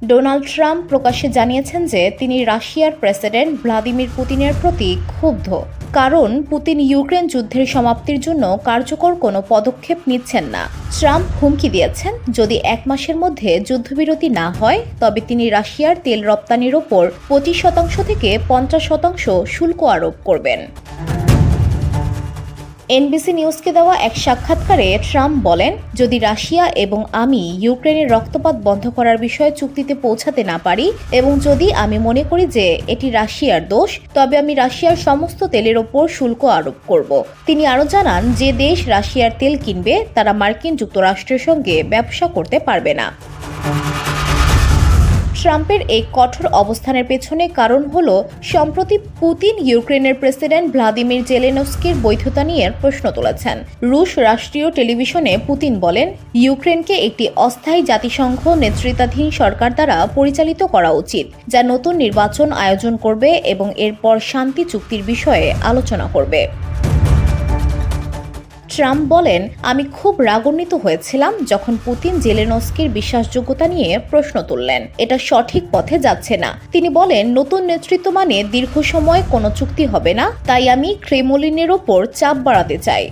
Donald Trump প্রকাশ্যে জানিয়েছেন যে তিনি রাশিয়ার প্রেসিডেন্ট ভ্লাদিমির পুতিনের প্রতি ক্ষুব্ধ, কারণ পুতিন ইউক্রেন যুদ্ধের সমাপ্তির জন্য কার্যকর কোনো পদক্ষেপ নিচ্ছেন না। ট্রাম্প হুমকি দিয়েছেন, যদি 1 মাসের মধ্যে যুদ্ধবিরতি না হয় তবে তিনি রাশিয়ার তেল রপ্তানির ওপর 25% থেকে 50% শুল্ক আরোপ করবেন। এনবিসি নিউজকে দেওয়া এক সাক্ষাৎকারে ট্রাম্প বলেন, যদি রাশিয়া এবং আমি ইউক্রেনের রক্তপাত বন্ধ করার বিষয়ে চুক্তিতে পৌঁছাতে না পারি এবং যদি আমি মনে করি যে এটি রাশিয়ার দোষ, তবে আমি রাশিয়ার সমস্ত তেলের ওপর শুল্ক আরোপ করব। তিনি আরও জানান, যে দেশ রাশিয়ার তেল কিনবে তারা মার্কিন যুক্তরাষ্ট্রের সঙ্গে ব্যবসা করতে পারবে না। ট্রাম্পের এই কঠোর অবস্থানের পেছনে কারণ হল, সম্প্রতি পুতিন ইউক্রেনের প্রেসিডেন্ট ভ্লাদিমির জেলেনস্কির বৈধতা নিয়ে প্রশ্ন তুলেছেন। রুশ রাষ্ট্রীয় টেলিভিশনে পুতিন বলেন, ইউক্রেনকে একটি অস্থায়ী জাতিসংঘ নেতৃত্বাধীন সরকার দ্বারা পরিচালিত করা উচিত, যা নতুন নির্বাচন আয়োজন করবে এবং এরপর শান্তি চুক্তির বিষয়ে আলোচনা করবে। ট্রাম্প বলেন, আমি খুব রাগান্বিত হয়েছিলাম যখন পুতিন জেলেনস্কির বিশ্বাসযোগ্যতা নিয়ে প্রশ্ন তুললেন। এটা সঠিক পথে যাচ্ছে না। তিনি বলেন, নতুন নেতৃত্ব মানে দীর্ঘ সময় কোনো চুক্তি হবে না, তাই আমি ক্রেমলিনের ওপর চাপ বাড়াতে চাই।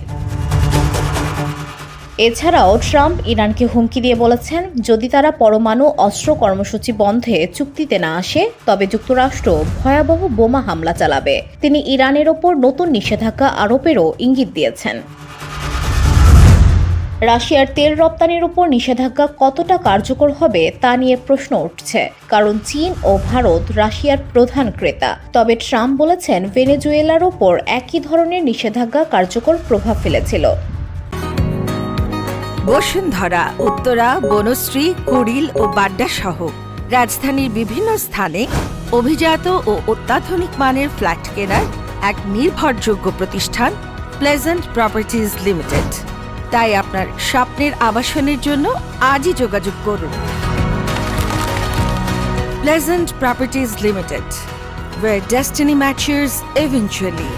এছাড়াও ট্রাম্প ইরানকে হুমকি দিয়ে বলেছেন, যদি তারা পরমাণু অস্ত্র কর্মসূচি বন্ধে চুক্তিতে না আসে তবে যুক্তরাষ্ট্র ভয়াবহ বোমা হামলা চালাবে। তিনি ইরানের ওপর নতুন নিষেধাজ্ঞা আরোপেরও ইঙ্গিত দিয়েছেন। রাশিয়ার তেল রপ্তানির উপর নিষেধাজ্ঞা কতটা কার্যকর হবে তা নিয়ে প্রশ্ন উঠছে, কারণ চীন ও ভারত রাশিয়ার প্রধান ক্রেতা। তবে ট্রাম্প বলেছেন, ভেনেজুয়েলার ওপর একই ধরনের নিষেধাজ্ঞা কার্যকর প্রভাব ফেলেছিল। বসুন্ধরা, উত্তরা, বনশ্রী, কুড়িল ও বাড্ডা সহ রাজধানীর বিভিন্ন স্থানে অভিজাত ও অত্যাধুনিক মানের ফ্ল্যাট কেনার এক নির্ভরযোগ্য প্রতিষ্ঠান প্লেজেন্ট প্রপার্টিজ লিমিটেড। তাই আপনার স্বপ্নের আবাসনের জন্য আজই যোগাযোগ করুন। Pleasant properties limited, where destiny matches eventually.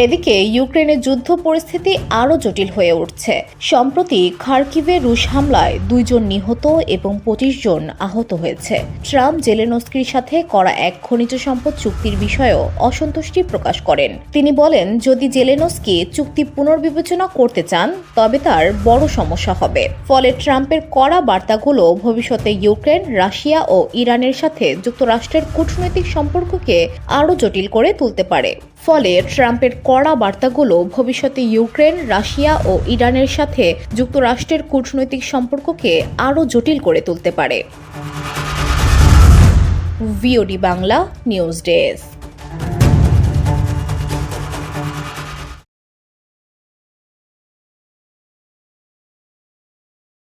এদিকে ইউক্রেনের যুদ্ধ পরিস্থিতি আরও জটিল হয়ে উঠছে। সম্প্রতি খার্কিভে রুশ হামলায় 2 জন নিহত এবং 25 জন আহত হয়েছে। ট্রাম্প জেলেনস্কির সাথে করা এক খনিজ সম্পদ চুক্তির বিষয়েও অসন্তুষ্টি প্রকাশ করেন। তিনি বলেন, যদি জেলেনস্কি চুক্তি পুনর্বিবেচনা করতে চান তবে তার বড় সমস্যা হবে। ফলে ট্রাম্পের কড়া বার্তাগুলো ভবিষ্যতে ইউক্রেন, রাশিয়া ও ইরানের সাথে যুক্তরাষ্ট্রের কূটনৈতিক সম্পর্ককে আরও জটিল করে তুলতে পারে। ফলে ট্রাম্পের কড়া বার্তাগুলো ভবিষ্যতে ইউক্রেন, রাশিয়া ও ইরানের সাথে যুক্তরাষ্ট্রের কূটনৈতিক সম্পর্ককে আরও জটিল করে তুলতে পারে। VOD Bangla news desk.